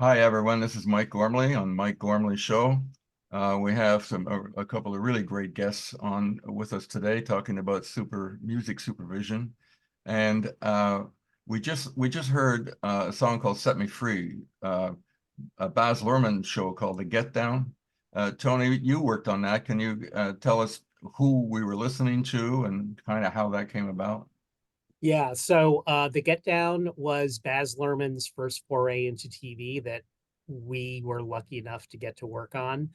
Hi, everyone. This is Mike Gormley on Mike Gormley Show. We have a couple of really great guests on with us today talking about music supervision. And we just heard a song called Set Me Free, a Baz Luhrmann show called The Get Down. Tony, you worked on that. Can you tell us who we were listening to and kind of how that came about? Yeah, so The Get Down was Baz Luhrmann's first foray into TV that we were lucky enough to get to work on.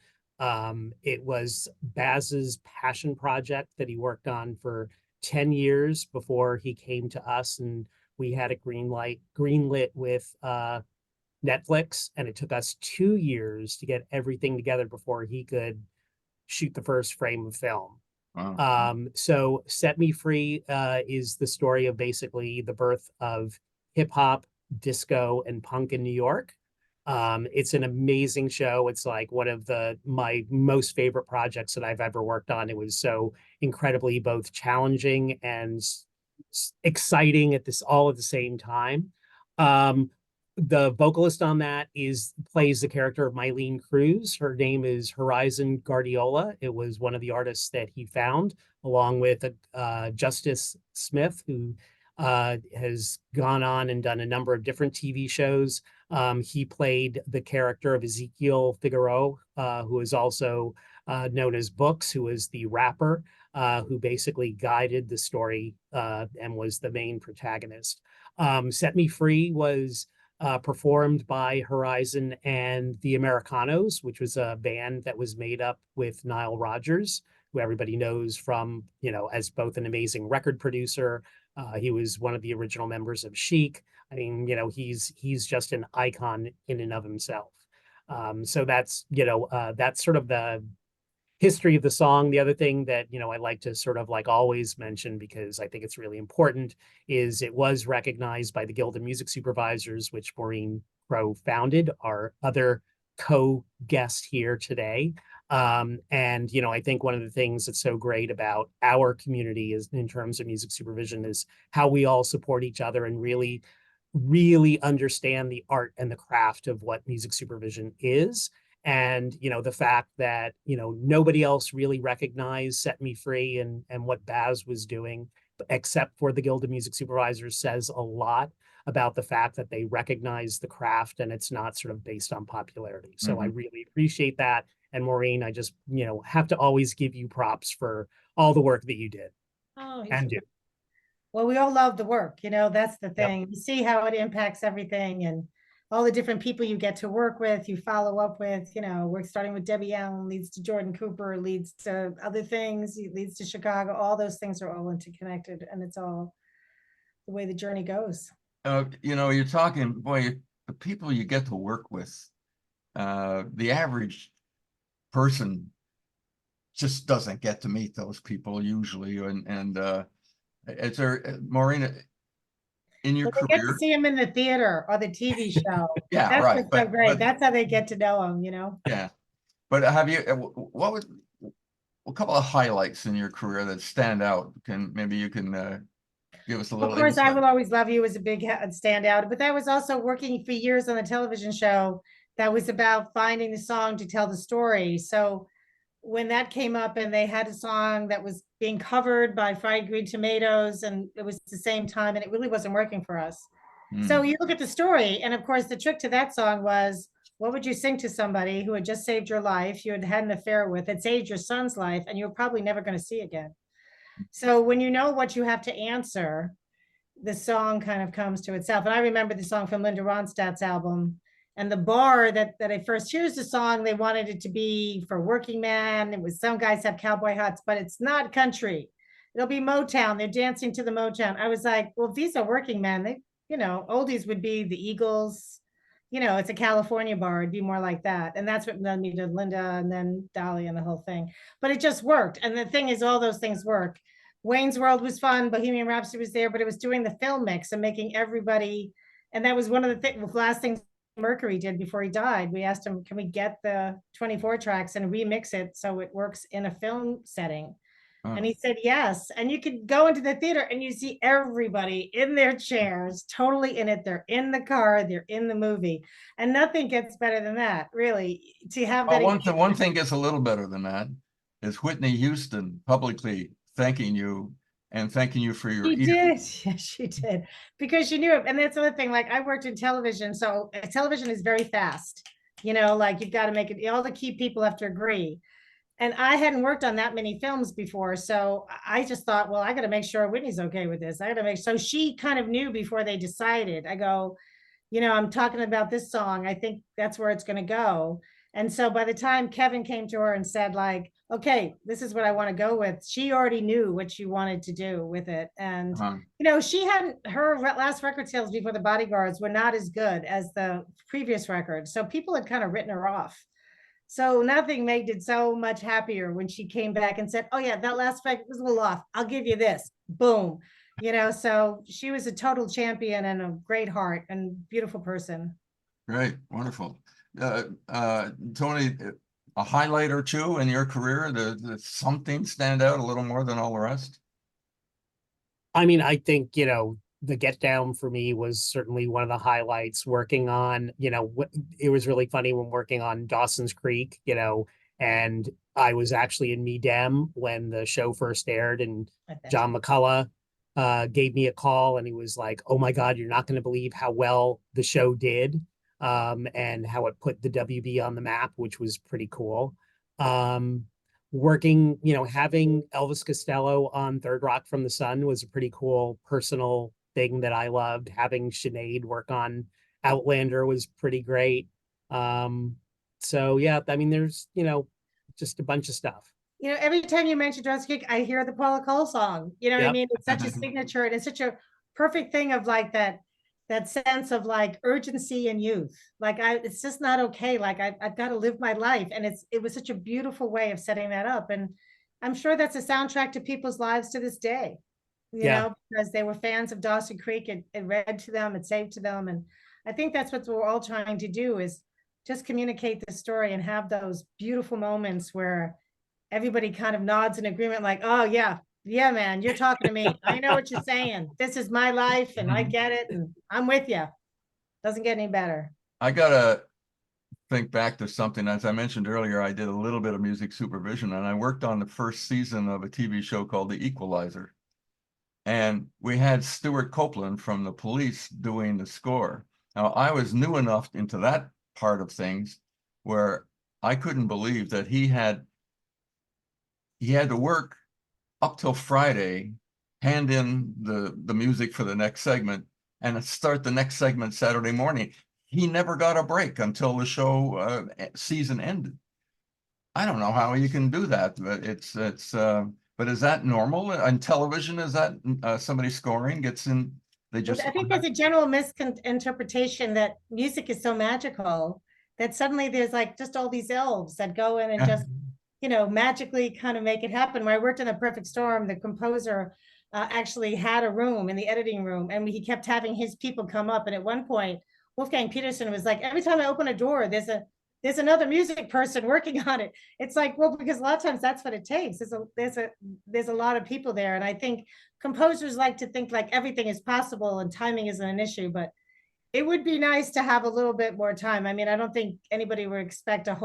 It was Baz's passion project that he worked on for 10 years before he came to us, and we had a greenlit with Netflix, and it took us 2 years to get everything together before he could shoot the first frame of film. Wow. So Set Me Free is the story of basically the birth of hip hop, disco, and punk in New York. It's an amazing show. It's like one of my most favorite projects that I've ever worked on. It was so incredibly both challenging and exciting at this all at the same time. Um, the vocalist on that plays the character of Maureen Crowe. Her name is Horizon Guardiola. It was one of the artists that he found, along with Justice Smith, who has gone on and done a number of different TV shows. He played the character of Ezekiel Figueroa, who is also known as Books, who is the rapper who basically guided the story and was the main protagonist. Set Me Free was performed by Horizon and the Americanos, which was a band that was made up with Nile Rodgers, who everybody knows from, as both an amazing record producer. He was one of the original members of Chic. I mean, he's just an icon in and of himself. So that's sort of the history of the song. The other thing that, I like to sort of like always mention, because I think it's really important, is it was recognized by the Guild of Music Supervisors, which Maureen Crowe founded, our other co-guest here today. And, I think one of the things that's so great about our community is in terms of music supervision is how we all support each other and really, really understand the art and the craft of what music supervision is. And the fact that nobody else really recognized Set Me Free and what Baz was doing except for the Guild of Music Supervisors says a lot about the fact that they recognize the craft and it's not sort of based on popularity. So I Mhm. really appreciate that. And Maureen, I just have to always give you props for all the work that you did Oh, and do. well, we all love the work, that's the Yep. thing. You see how it impacts everything and all the different people you get to work with, you follow up with, we're starting with Debbie Allen, leads to Jordan Cooper, leads to other things, leads to Chicago. All those things are all interconnected, and it's all the way the journey goes. You're talking, boy, the people you get to work with, the average person just doesn't get to meet those people usually. And is there, Maureen, in your Well, they get to career? see him in the theater or the TV show. Yeah, That's right. what's so But great. That's how they get to know him. yeah. But have you, what was a couple of highlights in your career that stand out? Maybe you can give us a Of little course, I insight. Will Always Love You was a big standout, but that was also working for years on a television show that was about finding the song to tell the story. So when that came up and they had a song that was being covered by Fried Green Tomatoes, and it was the same time, and it really wasn't working for us. So Hmm. you look at the story, and of course, the trick to that song was, what would you sing to somebody who had just saved your life, you had had an affair with, had saved your son's life, and you're probably never going to see again? So when you know what you have to answer, the song kind of comes to itself. And I remember the song from Linda Ronstadt's album, and the bar that I first hears the song, they wanted it to be for working man. It was, some guys have cowboy hats, but it's not country. It'll be Motown. They're dancing to the Motown. I was like, well, if these are working men, oldies would be the Eagles. It's a California bar. It'd be more like that. And that's what led me to Linda and then Dolly and the whole thing. But it just worked. And the thing is, all those things work. Wayne's World was fun. Bohemian Rhapsody was there, but it was doing the film mix and making everybody. And that was one of the last things Mercury did before he died. We asked him, can we get the 24 tracks and remix it so it works in a film setting? And he said, yes. And you could go into the theater and you see everybody in their chairs, totally in it. They're in the car, they're in the movie. And nothing gets better than that, really, to have that. One thing gets a little better than that is Whitney Houston publicly thanking you and thanking you for your She ear. did. Yes, she did. Because she knew it. And that's the other thing. Like, I worked in television. So television is very fast. You know, like, you've got to make it, all the key people have to agree. And I hadn't worked on that many films before. So I just thought, well, I got to make sure Whitney's okay with this. I got to make, so she kind of knew before they decided. I go, you know, I'm talking about this song. I think that's where it's going to go. And so by the time Kevin came to her and said, like, okay, this is what I want to go with, she already knew what she wanted to do with it. And, you know, she hadn't, her last record sales before the Bodyguards were not as good as the previous record. So people had kind of written her off. So nothing made it so much happier when she came back and said, oh yeah, that last record was a little off. I'll give you this. Boom. You know, so she was a total champion and a great heart and beautiful person. Great, wonderful. Tony, a highlight or two in your career, the something stand out a little more than all the rest? I mean, I think, you know, the Get Down for me was certainly one of the highlights. Working on, you know, it was really funny when working on Dawson's Creek, you know, and I was actually in Me Dem when the show first aired, and John McCullough gave me a call and he was like, oh my God, you're not going to believe how well the show did, and how it put the WB on the map, which was pretty cool. Working, you know, having Elvis Costello on Third Rock from the Sun was a pretty cool personal thing that I loved. Having Sinead work on Outlander was pretty great. So yeah, I mean, there's, you know, just a bunch of stuff. You know, every time you mention Dawson's Creek, I hear the Paula Cole song. You know what I Yep. mean? It's such a signature and it's such a perfect thing of like that sense of like urgency and youth. Like, it's just not okay. Like, I've got to live my life. And it was such a beautiful way of setting that up. And I'm sure that's a soundtrack to people's lives to this day, you know, because they were fans of Dawson Creek. It read to them, it saved to them. And I think that's what we're all trying to do, is just communicate the story and have those beautiful moments where everybody kind of nods in agreement, like, oh yeah, yeah, man, you're talking to me. I know what you're saying. This is my life and I get it and I'm with you. Doesn't get any better. I gotta think back to something. As I mentioned earlier, I did a little bit of music supervision and I worked on the first season of a TV show called The Equalizer. And we had Stuart Copeland from The Police doing the score. Now, I was new enough into that part of things where I couldn't believe that he had to work up till Friday, hand in the music for the next segment, and start the next segment Saturday morning. He never got a break until the show season ended. I don't know how you can do that, but but is that normal on television? Is that somebody scoring gets in? They just. I think there's a general misinterpretation that music is so magical that suddenly there's like just all these elves that go in and just, you know, magically kind of make it happen. When I worked in A Perfect Storm, the composer actually had a room in the editing room, and he kept having his people come up. And at one point, Wolfgang Peterson was like, every time I open a door, there's another music person working on it. It's like, well, because a lot of times that's what it takes. There's a lot of people there. And I think composers like to think like everything is possible and timing isn't an issue, but it would be nice to have a little bit more time. I mean, I don't think anybody would expect the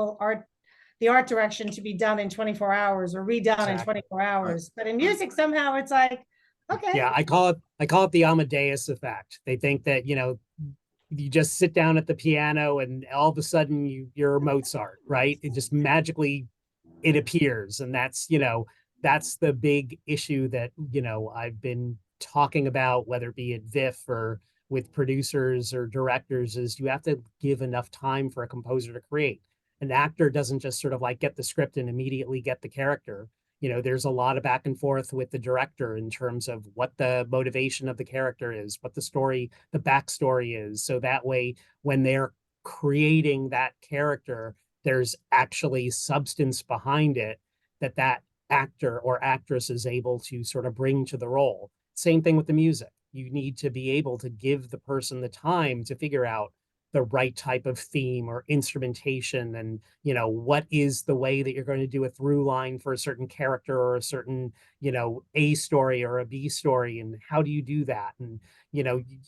art direction to be done in 24 hours or redone in 24 hours. But in music, somehow it's like, okay. Yeah, I call it the Amadeus effect. They think that, you know, you just sit down at the piano and all of a sudden you're Mozart, right? It just magically it appears. And that's, you know, that's the big issue that, you know, I've been talking about, whether it be at VIF or with producers or directors, is you have to give enough time for a composer to create. An actor doesn't just sort of like get the script and immediately get the character. You know, there's a lot of back and forth with the director in terms of what the motivation of the character is, what the story, the backstory is. So that way, when they're creating that character, there's actually substance behind it that actor or actress is able to sort of bring to the role. Same thing with the music. You need to be able to give the person the time to figure out the right type of theme or instrumentation, and what is the way that you're going to do a through line for a certain character or a certain A story or a B story, and how do you do that? And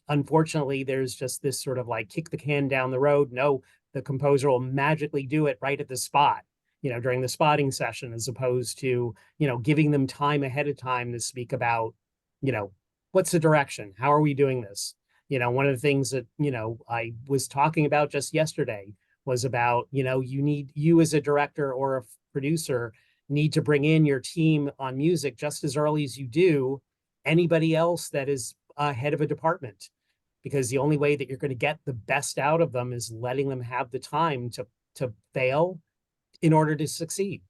unfortunately there's just this sort of like kick the can down the road. No, the composer will magically do it right at the spot, during the spotting session, as opposed to giving them time ahead of time to speak about what's the direction, how are we doing this. One of the things that, I was talking about just yesterday was about, you as a director or a producer need to bring in your team on music just as early as you do anybody else that is head of a department, because the only way that you're going to get the best out of them is letting them have the time to fail in order to succeed.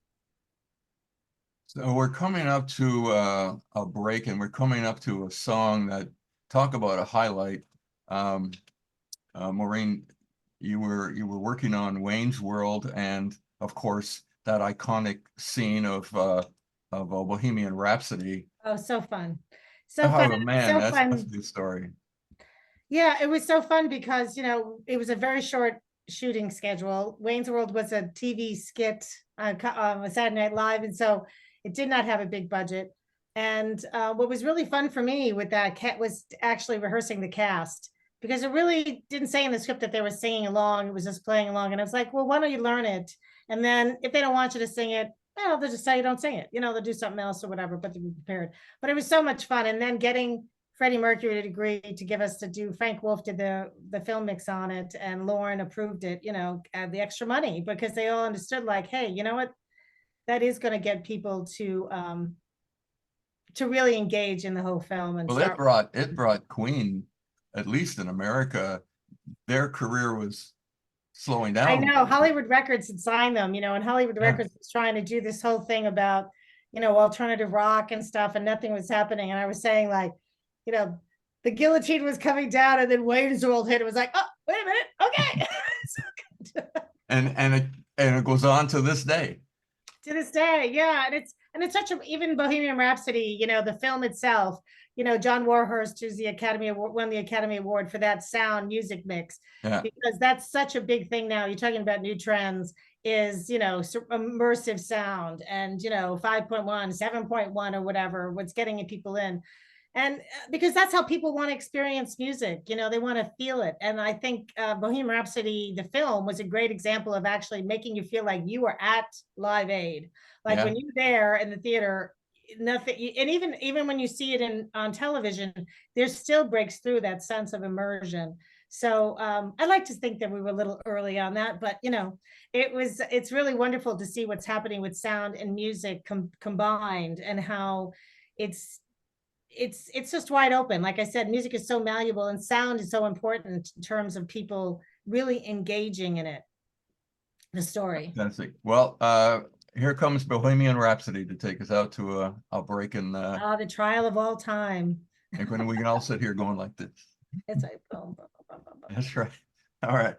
So we're coming up to a break, and we're coming up to a song that talk about a highlight. Maureen, you were working on Wayne's World, and of course that iconic scene of Bohemian Rhapsody. Oh, so fun. So Oh fun. man, So that's fun. a good story. Yeah, it was so fun because, it was a very short shooting schedule. Wayne's World was a TV skit on Saturday Night Live, and so it did not have a big budget. And what was really fun for me with that was actually rehearsing the cast, because it really didn't say in the script that they were singing along. It was just playing along. And I was like, well, why don't you learn it? And then if they don't want you to sing it, well, they'll just say you don't sing it. They'll do something else or whatever, but to be prepared. But it was so much fun. And then getting Freddie Mercury to agree to give us to do, Frank Wolf did the film mix on it, and Lauren approved it, the extra money, because they all understood like, hey, you know what? That is going to get people to really engage in the whole film. And Well, it brought Queen, at least in America, their career was slowing down. I know Hollywood Records had signed them, and Hollywood Records was trying to do this whole thing about, alternative rock and stuff, and nothing was happening. And I was saying like, the guillotine was coming down, and then Wayne's World hit. It was like, oh, wait a minute, okay. and it goes on to this day. To this day, yeah, and it's such a, even Bohemian Rhapsody, the film itself, John Warhurst, who's won the Academy Award for that sound music mix, because that's such a big thing now. You're talking about new trends, is immersive sound, and 5.1, 7.1 or whatever, what's getting people in. And because that's how people want to experience music, they want to feel it. And I think Bohemian Rhapsody, the film, was a great example of actually making you feel like you were at Live Aid. Like when you're there in the theater, nothing, and even when you see it on television, there still breaks through that sense of immersion. So I like to think that we were a little early on that, but it's really wonderful to see what's happening with sound and music combined, and how it's just wide open. Like I said, music is so malleable, and sound is so important in terms of people really engaging in it, the story. Fantastic. Well, here comes Bohemian Rhapsody to take us out to a break in the trial of all time. And when we can all sit here going like this. It's like, That's right. All right.